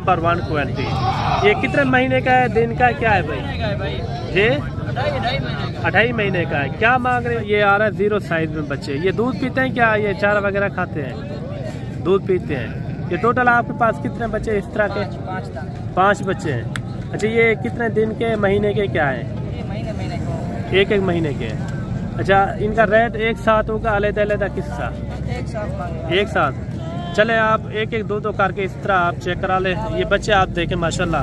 Number 120। ये कितने महीने का है, दिन का क्या है भाई? ये 2.5 महीने का है। क्या मांग रहे हैं? ये आ रहा है 0 साइज में बच्चे। ये दूध पीते हैं क्या? ये चारा वगैरह खाते हैं? दूध पीते हैं। ये टोटल आपके पास कितने बच्चे इस तरह के? 5 बच्चे हैं। अच्छा, ये कितने दिन के, महीने के क्या है? एक महीने के। अच्छा, इनका रेट एक साथ होगा अलग-अलग किस्सा? एक साथ। चले आप एक दो करके इस तरह आप चेक करा ले। ये बच्चे आप देखें माशाल्लाह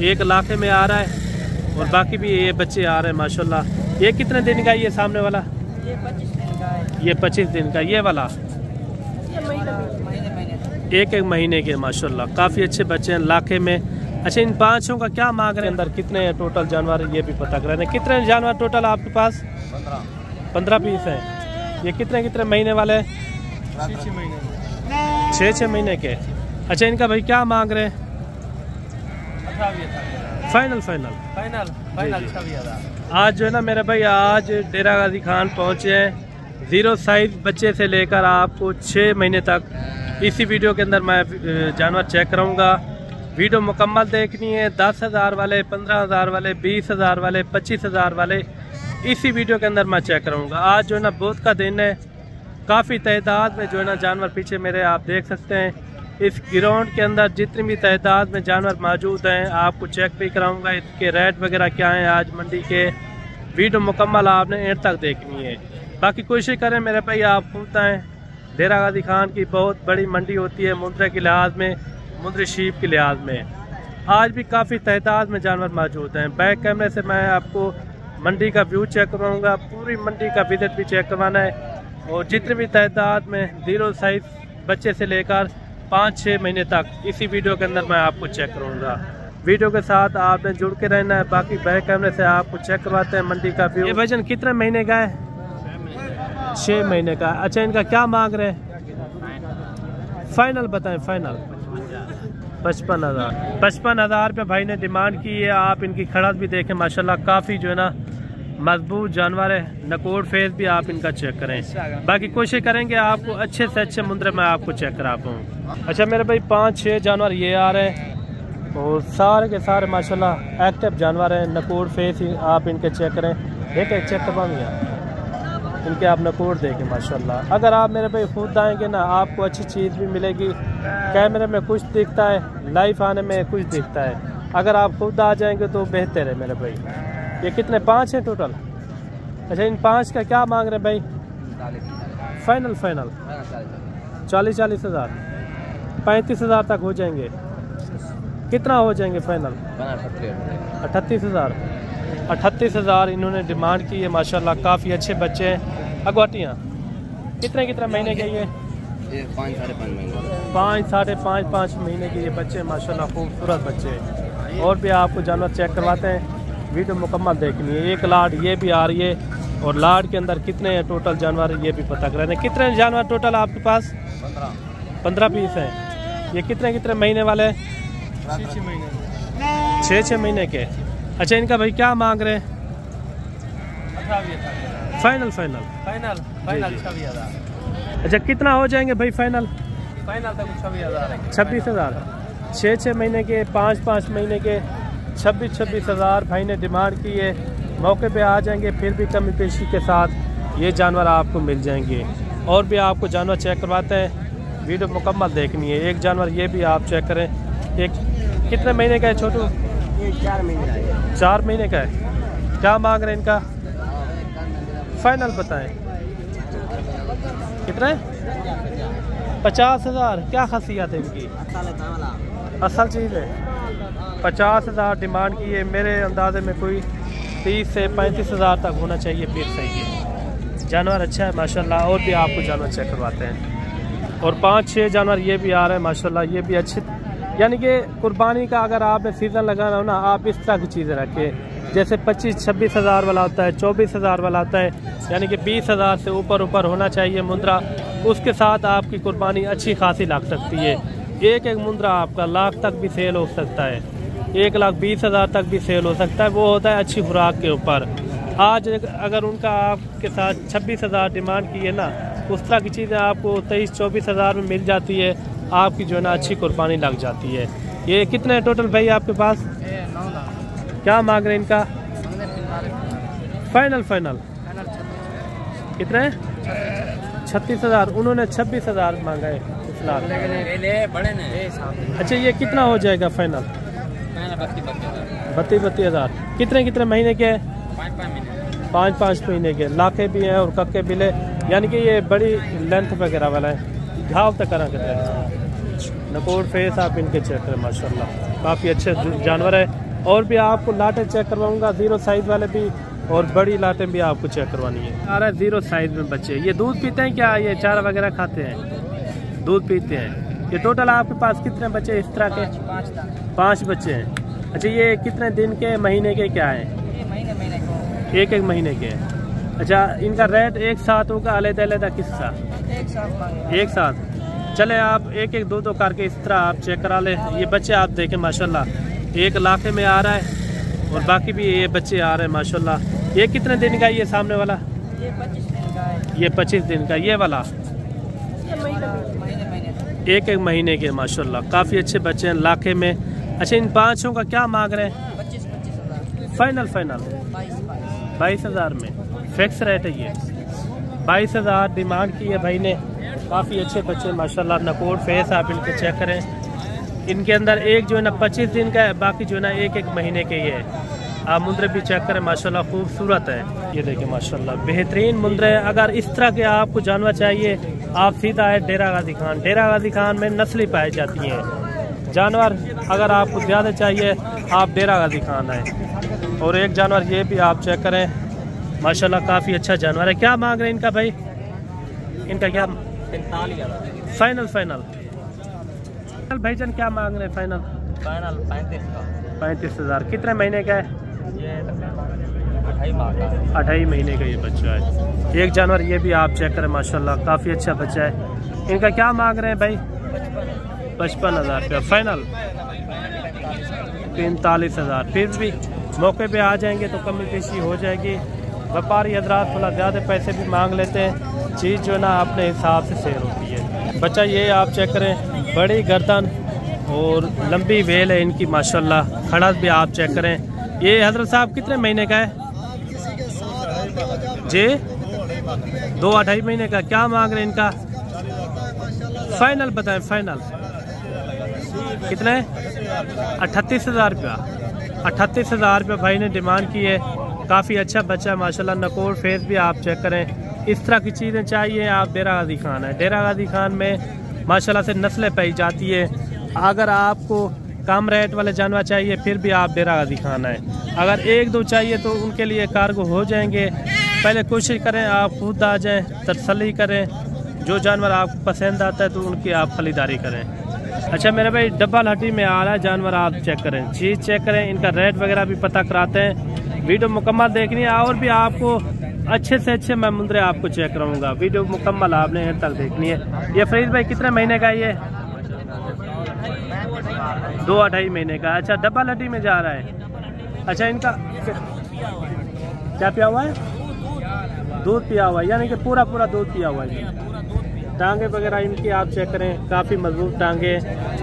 1 लाख में आ रहा है और बाकी भी ये बच्चे आ रहे हैं माशाल्लाह। ये कितने दिन का है ये सामने वाला? ये 25 दिन का है। ये 25 दिन का। ये वाला एक महीने के माशाल्लाह। काफ़ी अच्छे बच्चे हैं लाखे में। अच्छा, इन 5 का क्या मांग रहे हैं? अंदर कितने टोटल जानवर ये भी पता कर रहे हैं। कितने जानवर टोटल आपके पास? 15 पीस हैं। ये कितने महीने वाले हैं? 6 महीने के। अच्छा, इनका भाई क्या मांग रहे हैं? फाइनल। आज जो है ना मेरे भाई, आज डेरा गाजी खान पहुँचे हैं। 0 साइज बच्चे से लेकर आपको 6 महीने तक इसी वीडियो के अंदर मैं जानवर चेक कराऊंगा। वीडियो मुकम्मल देखनी है। 10,000 वाले, 15,000 वाले, 20,000 वाले, 25,000 वाले, इसी वीडियो के अंदर मैं चेक कराऊंगा। आज जो है ना बहुत का दिन है। काफ़ी तादाद में जो है ना जानवर पीछे मेरे आप देख सकते हैं। इस ग्राउंड के अंदर जितनी भी तादाद में जानवर मौजूद हैं आपको चेक भी कराऊंगा। इसके रेट वगैरह क्या हैं आज मंडी के। वीडियो मुकम्मल आपने एंड तक देखनी है। बाकी कोशिश करें मेरे भाई आप खुद आएँ। डेरा गाजी खान की बहुत बड़ी मंडी होती है मुंद्रा के लिहाज में, मुंद्री शीप के लिहाज में। आज भी काफ़ी तादाद में जानवर मौजूद हैं। बैक कैमरे से मैं आपको मंडी का व्यू चेक करवाऊँगा। पूरी मंडी का विजिट भी चेक करवाना है और जितने भी तादाद में 0 साइज बच्चे से लेकर 5-6 महीने तक इसी वीडियो के अंदर मैं आपको चेक करूँगा। वीडियो के साथ आपने जुड़ के रहना है। बाकी बैक कैमरे से आपको चेक करवाते हैं मंडी का व्यू। ये वजन कितने महीने का है? 6 महीने का। अच्छा, इनका क्या मांग रहे हैं? फाइनल बताएं। फाइनल 55,000 रुपये भाई ने डिमांड की है। आप इनकी खड़ास भी देखें माशाल्लाह, काफ़ी जो है ना मजबूत जानवर है। नकोड़ फेस भी आप इनका चेक करें। बाकी कोशिश करेंगे आपको अच्छे से अच्छे मुंद्रे में आपको चेक करा पाऊँ। अच्छा मेरे भाई, 5-6 जानवर ये आ रहे हैं और सारे के सारे माशाल्लाह एक्टिव जानवर हैं। नकोड़ फेस ही आप इनके चेक करें। देखें, चेक करवाऊँगा इनके आप नकोड़ देखें माशाल्लाह। अगर आप मेरे भाई खुद आएंगे ना आपको अच्छी चीज़ भी मिलेगी। कैमरे में कुछ दिखता है, लाइव आने में कुछ दिखता है। अगर आप खुद आ जाएंगे तो बेहतर है मेरे भाई। ये कितने 5 हैं टोटल? अच्छा, इन 5 का क्या मांग रहे हैं भाई? फाइनल 40,000 35,000 तक हो जाएंगे। कितना हो जाएंगे फाइनल? 38,000 38,000 इन्होंने डिमांड की है माशाल्लाह। काफ़ी अच्छे बच्चे हैं। अगवाटियाँ कितने महीने के? ये 5 साढ़े 5 महीने के ये बच्चे माशाल्लाह, खूबसूरत बच्चे हैं। और भी आपको जानवर चेक करवाते हैं। वीडियो मुकम्मल देखनी है। एक लाड ये भी आ रही है और लाड के अंदर कितने हैं टोटल जानवर ये भी पता कर रहे हैं। कितने जानवर टोटल आपके पास? 15 पीस हैं। ये कितने महीने वाले हैं? 6 महीने के। अच्छा, इनका भाई क्या मांग रहे हैं? फाइनल 26,000। अच्छा, कितना हो जाएंगे भाई फाइनल? तक 26,000। 6 महीने के, 5 महीने के, 26,000 भाई ने डिमांड की है। मौके पे आ जाएंगे फिर भी कमी पेशी के साथ ये जानवर आपको मिल जाएंगे। और भी आपको जानवर चेक करवाते हैं। वीडियो मुकम्मल देखनी है। एक जानवर ये भी आप चेक करें। एक कितने महीने का है छोटू? 4 महीने का है। क्या मांग रहे हैं इनका? फाइनल बताएं। कितना है? 50,000। क्या खासियत है इनकी? असल चीज़ है। 50,000 डिमांड की है। मेरे अंदाजे में कोई 30 से 35,000 तक होना चाहिए फिर सही है। जानवर अच्छा है माशाल्लाह। और भी आपको जानवर चेक करवाते हैं। और 5-6 जानवर ये भी आ रहे हैं माशाल्लाह। ये भी अच्छे, यानी कि कुर्बानी का अगर आपने सीज़न लगाना हो ना, आप इस तरह की चीज़ें रखें। जैसे 25-26,000 वाला होता है, 24,000 वाला होता है, यानी कि 20,000 से ऊपर होना चाहिए मुंद्रा। उसके साथ आपकी कुर्बानी अच्छी खासी लग सकती है। एक मुंद्रा आपका लाख तक भी सेल हो सकता है। 1,20,000 तक भी सेल हो सकता है। वो होता है अच्छी खुराक के ऊपर। आज अगर उनका आपके साथ 26,000 डिमांड की है ना, उस तरह की चीज़ें आपको 23-24,000 में मिल जाती है। आपकी जो है ना अच्छी कुर्बानी लग जाती है। ये कितने टोटल भाई आपके पास? 9 लाख। क्या मांग रहे हैं इनका? फाइनल फाइनल कितने? 36,000। उन्होंने 26,000 मांगा है फिलहाल। अच्छा ये कितना हो जाएगा फाइनल? 32,000। कितने महीने के? 5 महीने के। लाखे भी हैं और कक्के भी ले, यानी कि ये बड़ी लेंथ वगैरह वाला है। घाव तक करा करते हैं। नकोर फेस आप इनके चेक करें, माशाल्लाह काफ़ी अच्छे जानवर है। और भी आपको लाटें चेक करवाऊंगा, 0 साइज वाले भी, और बड़ी लाटें भी आपको चेक करवानी है। आ रहा है 0 साइज में बच्चे। ये दूध पीते हैं क्या? ये चारा वगैरह खाते हैं? दूध पीते हैं। ये टोटल आपके पास कितने बच्चे इस तरह के? 5 बच्चे हैं। अच्छा ये कितने दिन के, महीने के क्या है? एक महीने के। अच्छा इनका रेट एक साथ होगा, अलग-अलग किस्सा? एक साथ। चले आप एक 2 करके इस तरह आप चेक करा ले। ये बच्चे आप देखें माशाल्लाह 1 लाख में आ रहा है, और बाकी भी ये बच्चे आ रहे हैं माशाल्लाह। ये कितने दिन का है ये सामने वाला? ये 25 दिन का है। ये 25 दिन का। ये वाला एक महीने के माशाल्लाह काफ़ी अच्छे बच्चे हैं लाखे में। अच्छा इन 5 का क्या मांग रहे हैं? 25,000 फाइनल 22,000 में फिक्स रेट है। ये 22,000 डिमांड की है भाई ने। काफ़ी अच्छे बच्चे माशाल्लाह। नकोर फेस आप इनके चेक करें। इनके अंदर एक जो है ना 25 दिन का है, बाकी जो है ना एक महीने के ही है। आप मुंद्रे भी चेक करें माशाल्लाह खूबसूरत है। ये देखिए माशाल्लाह बेहतरीन मुंद्रे। अगर इस तरह के आपको जानवर चाहिए आप सीधा है डेरा गाजी खान। डेरा गाजी खान में नस्लें पाई जाती हैं जानवर। अगर आपको ज़्यादा चाहिए आप डेरा गाजी खान आए। और एक जानवर ये भी आप चेक करें माशाल्लाह काफ़ी अच्छा जानवर है। क्या मांग रहे हैं इनका भाई? इनका क्या? 45,000 फाइनल भाईजान क्या मांग रहे हैं फाइनल? 35,000। कितने महीने का है? 28 महीने का ये बच्चा है। एक जानवर ये भी आप चेक करें माशाल्लाह काफ़ी अच्छा बच्चा है। इनका क्या मांग रहे हैं भाई? 55,000 रुपया फाइनल। 45,000। फिर भी मौके पे आ जाएंगे तो कमी पेशी हो जाएगी। व्यापारी हजरात थोड़ा ज़्यादा पैसे भी मांग लेते हैं, चीज़ जो है ना अपने हिसाब से सेल होती है। बच्चा ये आप चेक करें बड़ी गर्दन और लंबी वेल है इनकी माशाल्लाह। खड़ा भी आप चेक करें। ये हजरत साहब कितने महीने का है जी? 2-2.5 महीने का। क्या मांग रहे हैं इनका? फाइनल बताएं फाइनल कितने? 38,000 रुपया। 38,000 रुपया भाई ने डिमांड की है। काफ़ी अच्छा बच्चा है माशाल्लाह। नकोर फेस भी आप चेक करें। इस तरह की चीज़ें चाहिए आप डेरा गाजी खान है। डेरा गाजी खान में माशाल्लाह से नस्लें पाई जाती है। अगर आपको कम रेट वाले जानवर चाहिए फिर भी आप डेरा गाजी खान है। अगर 1-2 चाहिए तो उनके लिए कार्गो हो जाएंगे। पहले कोशिश करें आप खुद आ जाएं, तसल्ली करें। जो जानवर आपको पसंद आता है तो उनकी आप खरीदारी करें। अच्छा मेरे भाई डबल हड्डी में आ रहा है जानवर, आप चेक करें, चीज़ चेक करें, इनका रेट वगैरह भी पता कराते हैं। वीडियो मुकम्मल देखनी है और भी आपको अच्छे से अच्छे मैं मुंद्रे आपको चेक कराऊंगा। वीडियो मुकम्मल आपने यहाँ तक देखनी है। ये फरीद भाई कितने महीने का है ये? 2-2.5 महीने का। अच्छा डबल हड्डी में जा रहा है। अच्छा इनका क्या पिया हुआ है? दूध पिया हुआ है, यानी कि पूरा दूध पिया हुआ है। टांगे वगैरह इनकी आप चेक करें काफ़ी मजबूत टांगे।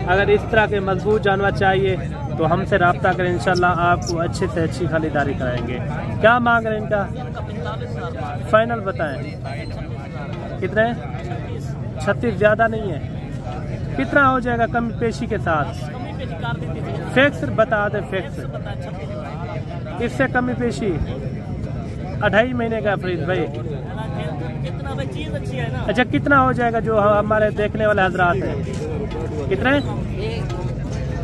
अगर इस तरह के मजबूत जानवर चाहिए तो हमसे रब्ता करें, इंशाल्लाह आपको अच्छे से अच्छी खरीदारी कराएंगे। क्या मांग रहे हैं इनका? फाइनल बताएं कितने? 36। ज़्यादा नहीं है? कितना हो जाएगा कमी पेशी के साथ? फिक्स बता दें फिक्स। इससे कमी पेशी 2.5 महीने का फरीद भाई। अच्छा कितना हो जाएगा जो हमारे देखने वाले हजरात हैं?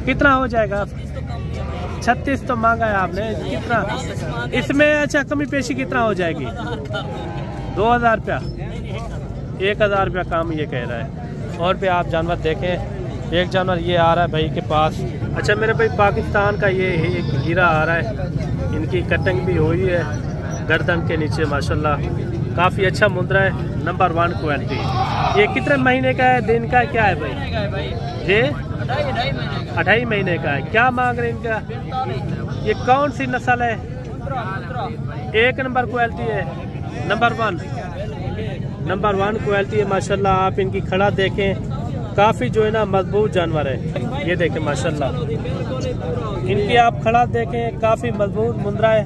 कितना हो जाएगा? 36 तो मांगा है आपने। कितना इसमें? अच्छा कमी पेशी कितना हो जाएगी? 2,000 रुपया। 1,000 रुपया काम ये कह रहा है। और भी आप जानवर देखें। एक जानवर ये आ रहा है भाई के पास। अच्छा मेरे भाई पाकिस्तान का ये एक हीरा आ रहा है। इनकी कटिंग भी हुई है गर्दन के नीचे माशाल्लाह। काफ़ी अच्छा मुंद्रा है, नंबर 1 क्वालिटी। ये कितने महीने का है, दिन का क्या है भाई? ये 2.5 महीने का है। क्या मांग रहे हैं इनका? ये कौन सी नस्ल है? 1 नंबर क्वालिटी है, नंबर 1 क्वालिटी है माशाल्लाह। आप इनकी खड़ा देखें काफ़ी जो है ना मजबूत जानवर है। ये देखें माशाल्लाह, इनकी आप खड़ा देखें, काफ़ी मजबूत मुंद्रा है।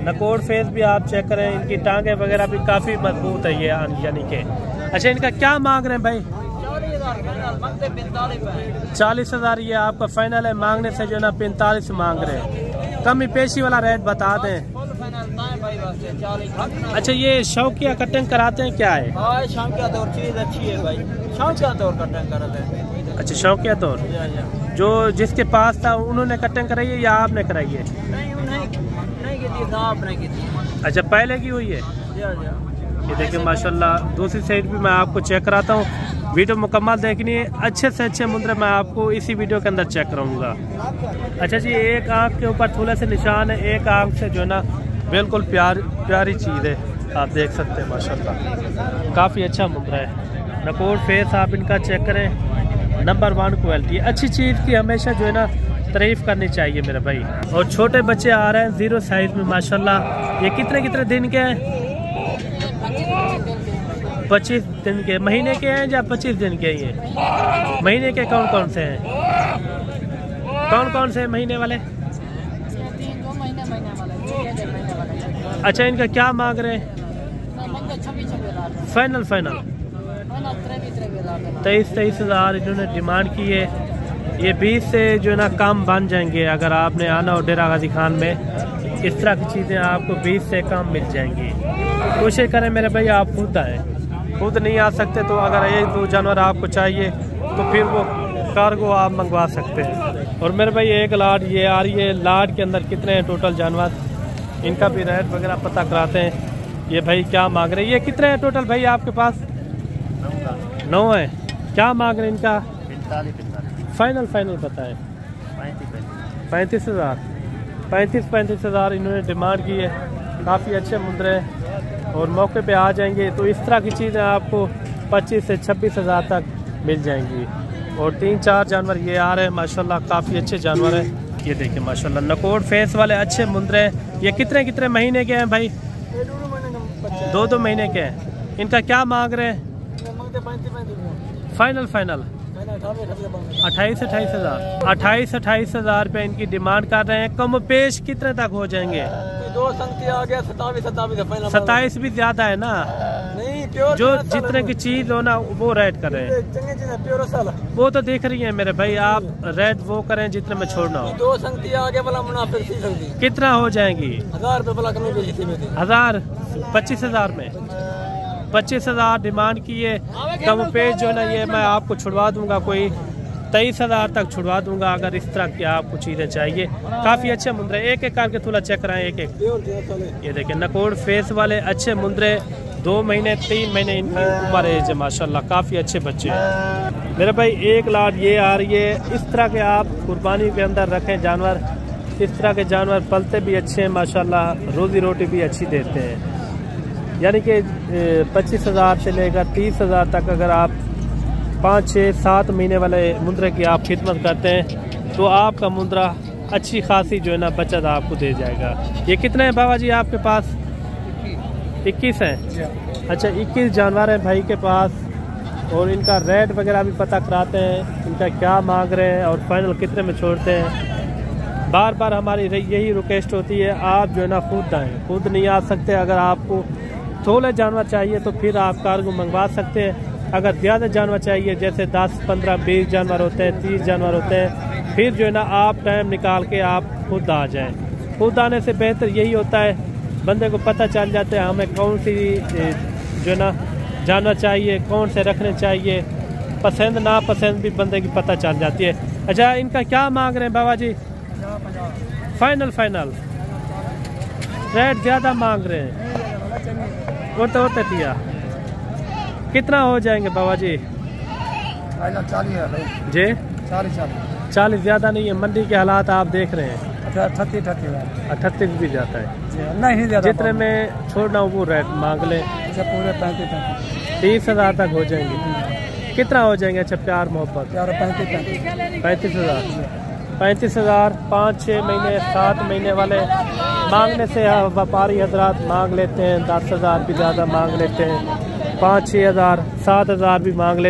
नकोड़ फेस भी आप चेक करें, इनकी टांगे वगैरह भी काफ़ी मजबूत है ये यानी कि। अच्छा, इनका क्या मांग रहे हैं भाई? 40,000 ये आपका फाइनल है, मांगने से जो है ना 45 मांग रहे हैं। कमी पेशी वाला रेट बता दें। अच्छा, ये शौकिया कटिंग कराते हैं क्या है? शौकिया तौर चीज अच्छी है भाई, शौकिया तौर कटिंग कराते हैं। अच्छा, शौकिया तौर जो जिसके पास था उन्होंने कटिंग कराई है या आपने कराई है? अच्छा, पहले की हुई है। ये देखिए माशाल्लाह, दूसरी साइड भी मैं आपको चेक कराता हूँ। वीडियो मुकम्मल देखनी है, अच्छे से अच्छे मुंद्रे मैं आपको इसी वीडियो के अंदर चेक कराऊंगा। अच्छा जी, एक आँख के ऊपर थोड़े से निशान है, एक आँख से जो है ना बिल्कुल प्यारी चीज़ है, आप देख सकते हैं माशाल्लाह, काफ़ी अच्छा मुंद्रा है। नकोड़ फेस आप इनका चेक करें, नंबर 1 क्वालिटी। अच्छी चीज़ की हमेशा जो है ना तारीफ करनी चाहिए मेरे भाई। और छोटे बच्चे आ रहे हैं 0 साइज में माशाल्लाह। ये कितने दिन के हैं? 25 दिन के। महीने के हैं या 25 दिन के? ये महीने के कौन कौन से हैं? कौन कौन से महीने वाले? अच्छा, इनका क्या मांग रहे हैं? फाइनल 23,000 इन्होंने डिमांड की है। ये 20 से जो है ना कम बन जाएंगे। अगर आपने आना हो डेरा गाजी खान में, इस तरह की चीज़ें आपको 20 से कम मिल जाएंगी। कोशिश करें मेरे भाई, आप खुद आएँ। खुद नहीं आ सकते तो अगर 1-2 जानवर आपको चाहिए तो फिर वो कार्गो आप मंगवा सकते हैं। और मेरे भाई एक लाट ये आ रही है, लाट के अंदर कितने हैं टोटल जानवर, इनका भी रेट वगैरह पता कराते हैं। ये भाई क्या मांग रहे हैं? ये कितने हैं टोटल भाई आपके पास? 9 है। क्या मांग रहे हैं इनका? 45 बताएं। 35,000 35,000 इन्होंने डिमांड की है। काफ़ी अच्छे मुंद्रे और मौके पे आ जाएंगे तो इस तरह की चीज़ें आपको 25 से 26,000 तक मिल जाएंगी। और 3-4 जानवर ये आ रहे हैं माशाल्लाह, काफ़ी अच्छे जानवर हैं। ये देखिए माशाल्लाह, नकोड़ फेस वाले अच्छे मुंद्रे हैं। ये कितने महीने के हैं भाई? 2 महीने के हैं। इनका क्या मांग रहे हैं? फाइनल 28,000 रुपये इनकी डिमांड कर रहे हैं। कम पेश कितने तक हो जाएंगे? 27 भी ज्यादा है ना, जो जितने की चीज हो ना वो रेट कर रहे हैं। वो तो देख रही है मेरे भाई, आप रेट वो करें जितने में छोड़ना हो। 2 संगति आगे वाला मुनाफिर सी सकती कितना हो जाएंगी? 1000 रुपये वाला कमी भी 1000 25,000 में 25,000 डिमांड की है। कम पेज जो है ना ये मैं आपको छुड़वा दूंगा, कोई 23,000 तक छुड़वा दूंगा अगर इस तरह की आपको चीज़ें चाहिए। काफ़ी अच्छे मुंद्रे, एक करके थोड़ा चेक कराएं एक। ये देखिए नकोड़ फेस वाले अच्छे मुंद्रे, 2 महीने 3 महीने इनकी उम्र है माशाल्लाह, काफ़ी अच्छे बच्चे हैं मेरे भाई। एक लाट ये आ रही है। इस तरह के आप कुर्बानी के अंदर रखें जानवर, इस तरह के जानवर पलते भी अच्छे हैं माशाल्लाह, रोज़ी रोटी भी अच्छी देते हैं। यानी कि 25,000 से लेकर 30,000 तक अगर आप 5, 6, 7 महीने वाले मुंद्रे की आप खिदमत करते हैं तो आपका मुंद्रा अच्छी खासी जो है ना बचत आपको दे जाएगा। ये कितने हैं बाबा जी आपके पास? 21 हैं। अच्छा, 21 जानवर हैं भाई के पास। और इनका रेट वगैरह भी पता कराते हैं, इनका क्या मांग रहे हैं और फाइनल कितने में छोड़ते हैं। बार बार हमारी यही रिक्वेस्ट होती है, आप जो है ना खुद आएँ। खुद नहीं आ सकते, अगर आपको थोड़े जानवर चाहिए तो फिर आप कार्गो मंगवा सकते हैं। अगर ज़्यादा जानवर चाहिए, जैसे 10, 15, 20 जानवर होते हैं, 30 जानवर होते हैं, फिर जो है ना आप टाइम निकाल के आप खुद आ जाएं। खुद आने से बेहतर यही होता है, बंदे को पता चल जाता है हमें कौन सी जो है ना जानवर चाहिए, कौन से रखने चाहिए, पसंद ना पसंद भी बंदे की पता चल जाती है। अच्छा, इनका क्या मांग रहे हैं बाबा जी? फाइनल रेट ज़्यादा मांग रहे हैं। और दिया कितना हो जाएंगे बाबा जी? 40 जी 40 ज़्यादा नहीं है, मंडी के हालात आप देख रहे हैं। 38 भी जाता है, नहीं जितने में छोड़ना वो रेट मांग ले। पूरे 30,000 तक हो जाएंगे। कितना हो जाएंगे? अच्छा, प्यार मोहब्बत 35,000 5-6 महीने 7 महीने वाले मांगने से व्यापारी हजरात मांग लेते हैं। 10,000 भी ज़्यादा मांग लेते हैं, 5-6 हज़ार 7 हज़ार भी मांग लेते हैं।